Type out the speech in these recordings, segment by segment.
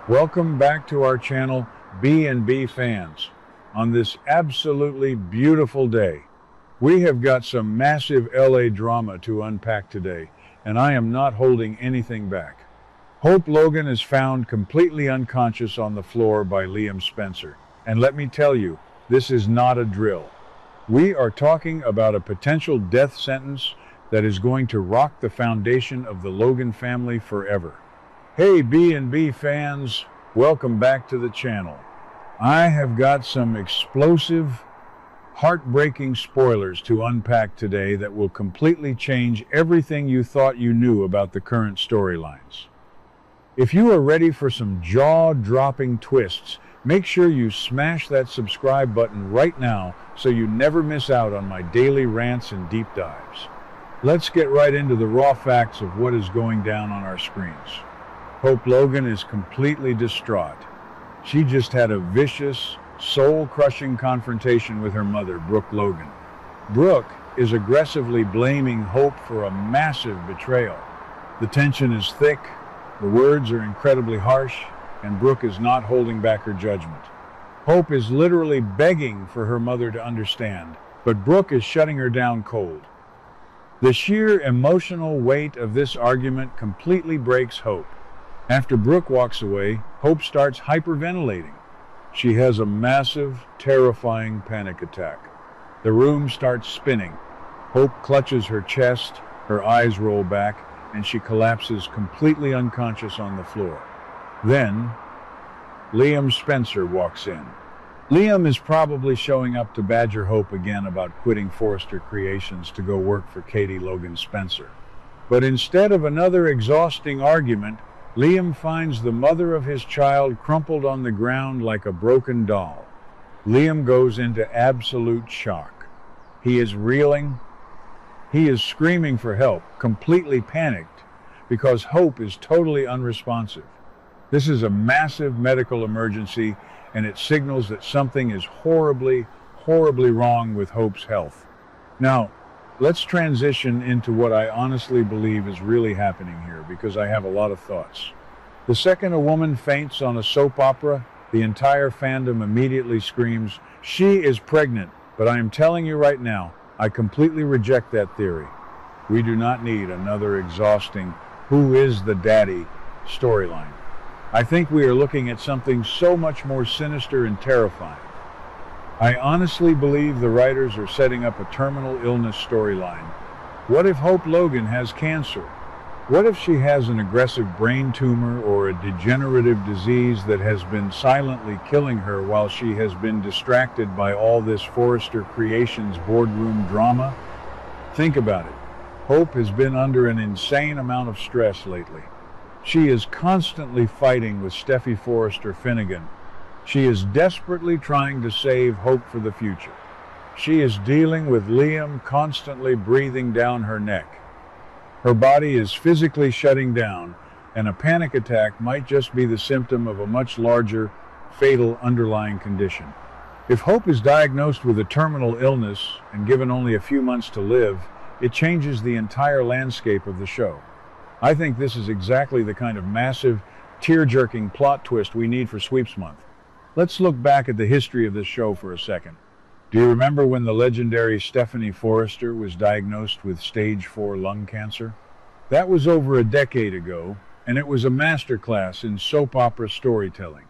Welcome back to our channel, B&B fans. On this absolutely beautiful day, we have got some massive LA drama to unpack today, and I am not holding anything back. Hope Logan is found completely unconscious on the floor by Liam Spencer. And let me tell you, this is not a drill. We are talking about a potential death sentence that is going to rock the foundation of the Logan family forever. Hey B&B fans, welcome back to the channel. I have got some explosive, heartbreaking spoilers to unpack today that will completely change everything you thought you knew about the current storylines. If you are ready for some jaw-dropping twists, make sure you smash that subscribe button right now so you never miss out on my daily rants and deep dives. Let's get right into the raw facts of what is going down on our screens. Hope Logan is completely distraught. She just had a vicious, soul-crushing confrontation with her mother, Brooke Logan. Brooke is aggressively blaming Hope for a massive betrayal. The tension is thick, the words are incredibly harsh, and Brooke is not holding back her judgment. Hope is literally begging for her mother to understand, but Brooke is shutting her down cold. The sheer emotional weight of this argument completely breaks Hope. After Brooke walks away, Hope starts hyperventilating. She has a massive, terrifying panic attack. The room starts spinning. Hope clutches her chest, her eyes roll back, and she collapses completely unconscious on the floor. Then, Liam Spencer walks in. Liam is probably showing up to badger Hope again about quitting Forrester Creations to go work for Katie Logan Spencer. But instead of another exhausting argument, Liam finds the mother of his child crumpled on the ground like a broken doll. Liam goes into absolute shock. He is reeling. He is screaming for help, completely panicked, because Hope is totally unresponsive. This is a massive medical emergency, and it signals that something is horribly, horribly wrong with Hope's health. Now, let's transition into what I honestly believe is really happening here, because I have a lot of thoughts. The second a woman faints on a soap opera, the entire fandom immediately screams, "She is pregnant," but I am telling you right now, I completely reject that theory. We do not need another exhausting "who is the daddy" storyline. I think we are looking at something so much more sinister and terrifying. I honestly believe the writers are setting up a terminal illness storyline. What if Hope Logan has cancer? What if she has an aggressive brain tumor or a degenerative disease that has been silently killing her while she has been distracted by all this Forrester Creations boardroom drama? Think about it. Hope has been under an insane amount of stress lately. She is constantly fighting with Steffy Forrester Finnegan. She is desperately trying to save Hope for the future. She is dealing with Liam constantly breathing down her neck. Her body is physically shutting down, and a panic attack might just be the symptom of a much larger, fatal underlying condition. If Hope is diagnosed with a terminal illness and given only a few months to live, it changes the entire landscape of the show. I think this is exactly the kind of massive, tear-jerking plot twist we need for Sweeps Month. Let's look back at the history of this show for a second. Do you remember when the legendary Steffy Forrester was diagnosed with stage 4 lung cancer? That was over a decade ago, and it was a masterclass in soap opera storytelling.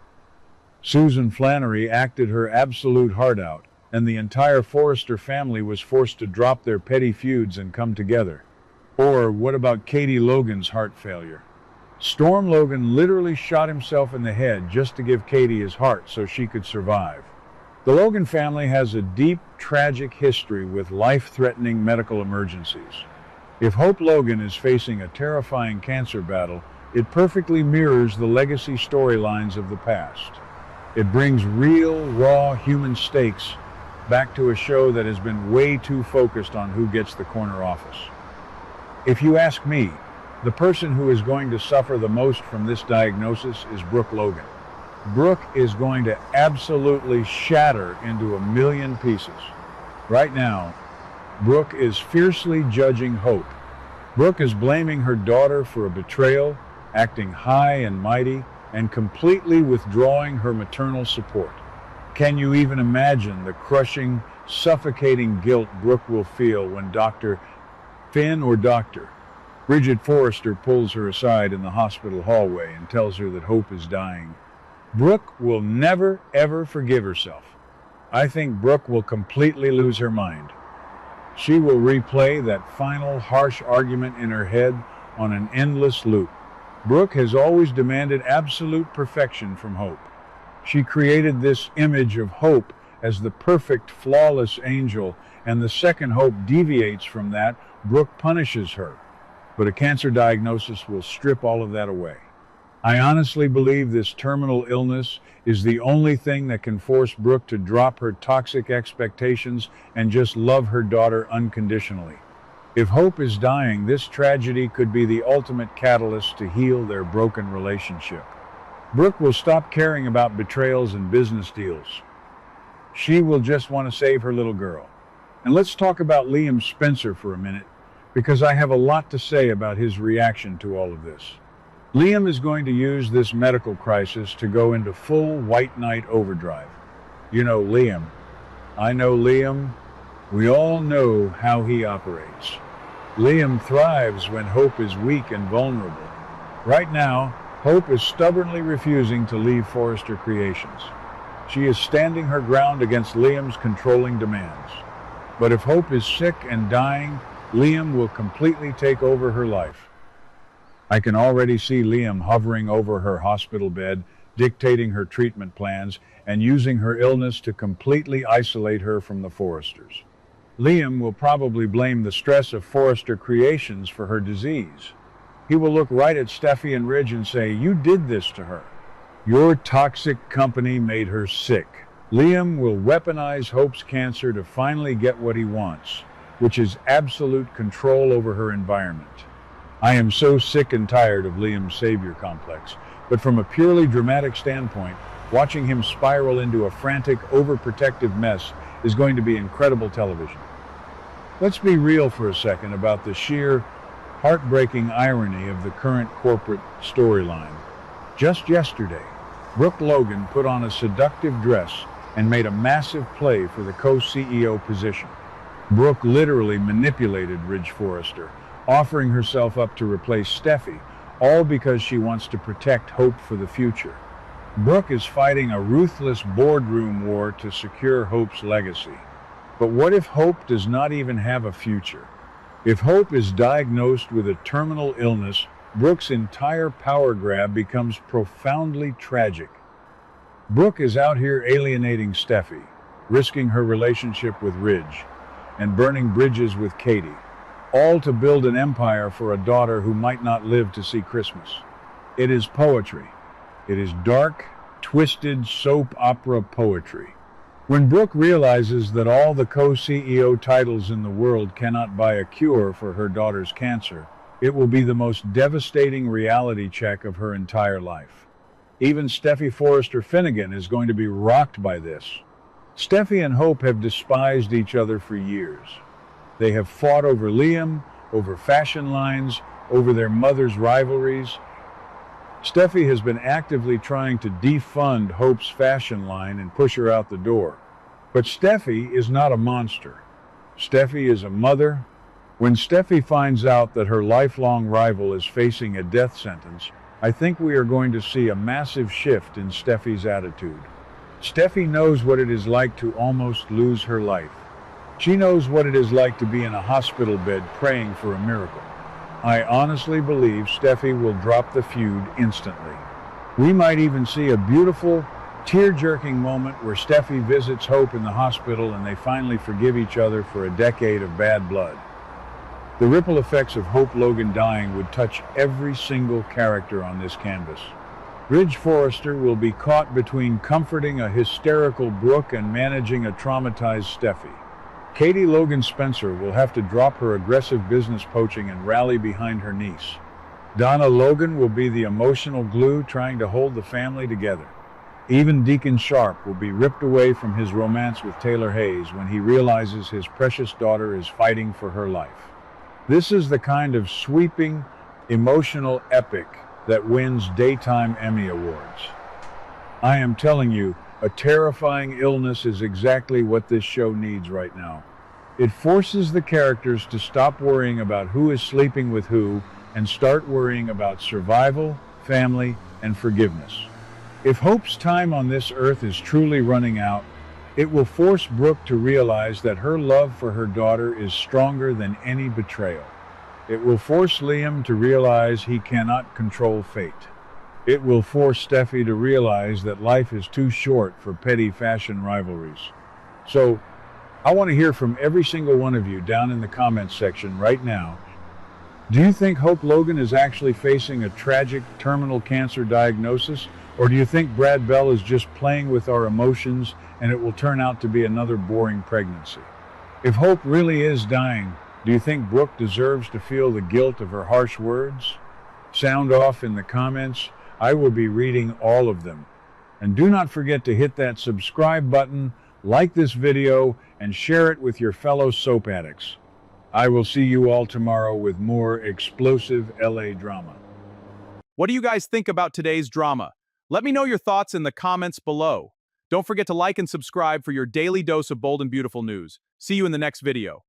Susan Flannery acted her absolute heart out, and the entire Forrester family was forced to drop their petty feuds and come together. Or what about Katie Logan's heart failure? Storm Logan literally shot himself in the head just to give Katie his heart so she could survive. The Logan family has a deep, tragic history with life-threatening medical emergencies. If Hope Logan is facing a terrifying cancer battle, it perfectly mirrors the legacy storylines of the past. It brings real, raw human stakes back to a show that has been way too focused on who gets the corner office. If you ask me, the person who is going to suffer the most from this diagnosis is Brooke Logan. Brooke is going to absolutely shatter into a million pieces. Right now, Brooke is fiercely judging Hope. Brooke is blaming her daughter for a betrayal, acting high and mighty, and completely withdrawing her maternal support. Can you even imagine the crushing, suffocating guilt Brooke will feel when Dr. Bridget Forrester pulls her aside in the hospital hallway and tells her that Hope is dying? Brooke will never, ever forgive herself. I think Brooke will completely lose her mind. She will replay that final harsh argument in her head on an endless loop. Brooke has always demanded absolute perfection from Hope. She created this image of Hope as the perfect, flawless angel, and the second Hope deviates from that, Brooke punishes her. But a cancer diagnosis will strip all of that away. I honestly believe this terminal illness is the only thing that can force Brooke to drop her toxic expectations and just love her daughter unconditionally. If Hope is dying, this tragedy could be the ultimate catalyst to heal their broken relationship. Brooke will stop caring about betrayals and business deals. She will just want to save her little girl. And let's talk about Liam Spencer for a minute, because I have a lot to say about his reaction to all of this. Liam is going to use this medical crisis to go into full white knight overdrive. You know Liam. I know Liam. We all know how he operates. Liam thrives when Hope is weak and vulnerable. Right now, Hope is stubbornly refusing to leave Forrester Creations. She is standing her ground against Liam's controlling demands. But if Hope is sick and dying, Liam will completely take over her life. I can already see Liam hovering over her hospital bed, dictating her treatment plans, and using her illness to completely isolate her from the Forresters. Liam will probably blame the stress of Forrester Creations for her disease. He will look right at Steffy and Ridge and say, "You did this to her. Your toxic company made her sick." Liam will weaponize Hope's cancer to finally get what he wants, which is absolute control over her environment. I am so sick and tired of Liam's savior complex, but from a purely dramatic standpoint, watching him spiral into a frantic, overprotective mess is going to be incredible television. Let's be real for a second about the sheer, heartbreaking irony of the current corporate storyline. Just yesterday, Brooke Logan put on a seductive dress and made a massive play for the co-CEO position. Brooke literally manipulated Ridge Forrester, offering herself up to replace Steffy, all because she wants to protect Hope for the future. Brooke is fighting a ruthless boardroom war to secure Hope's legacy. But what if Hope does not even have a future? If Hope is diagnosed with a terminal illness, Brooke's entire power grab becomes profoundly tragic. Brooke is out here alienating Steffy, risking her relationship with Ridge, and burning bridges with Katie, all to build an empire for a daughter who might not live to see Christmas. It is poetry. It is dark, twisted soap opera poetry. When Brooke realizes that all the co-CEO titles in the world cannot buy a cure for her daughter's cancer, it will be the most devastating reality check of her entire life. Even Steffy Forrester Finnegan is going to be rocked by this. Steffy and Hope have despised each other for years. They have fought over Liam, over fashion lines, over their mother's rivalries. Steffy has been actively trying to defund Hope's fashion line and push her out the door. But Steffy is not a monster. Steffy is a mother. When Steffy finds out that her lifelong rival is facing a death sentence, I think we are going to see a massive shift in Steffy's attitude. Steffy knows what it is like to almost lose her life. She knows what it is like to be in a hospital bed praying for a miracle. I honestly believe Steffy will drop the feud instantly. We might even see a beautiful, tear-jerking moment where Steffy visits Hope in the hospital and they finally forgive each other for a decade of bad blood. The ripple effects of Hope Logan dying would touch every single character on this canvas. Ridge Forrester will be caught between comforting a hysterical Brooke and managing a traumatized Steffy. Katie Logan Spencer will have to drop her aggressive business poaching and rally behind her niece. Donna Logan will be the emotional glue trying to hold the family together. Even Deacon Sharp will be ripped away from his romance with Taylor Hayes when he realizes his precious daughter is fighting for her life. This is the kind of sweeping, emotional epic that wins daytime Emmy Awards. I am telling you, a terrifying illness is exactly what this show needs right now. It forces the characters to stop worrying about who is sleeping with who and start worrying about survival, family, and forgiveness. If Hope's time on this earth is truly running out, it will force Brooke to realize that her love for her daughter is stronger than any betrayal. It will force Liam to realize he cannot control fate. It will force Steffy to realize that life is too short for petty fashion rivalries. So, I want to hear from every single one of you down in the comments section right now. Do you think Hope Logan is actually facing a tragic terminal cancer diagnosis? Or do you think Brad Bell is just playing with our emotions and it will turn out to be another boring pregnancy? If Hope really is dying, do you think Brooke deserves to feel the guilt of her harsh words? Sound off in the comments. I will be reading all of them. And do not forget to hit that subscribe button, like this video, and share it with your fellow soap addicts. I will see you all tomorrow with more explosive LA drama. What do you guys think about today's drama? Let me know your thoughts in the comments below. Don't forget to like and subscribe for your daily dose of bold and beautiful news. See you in the next video.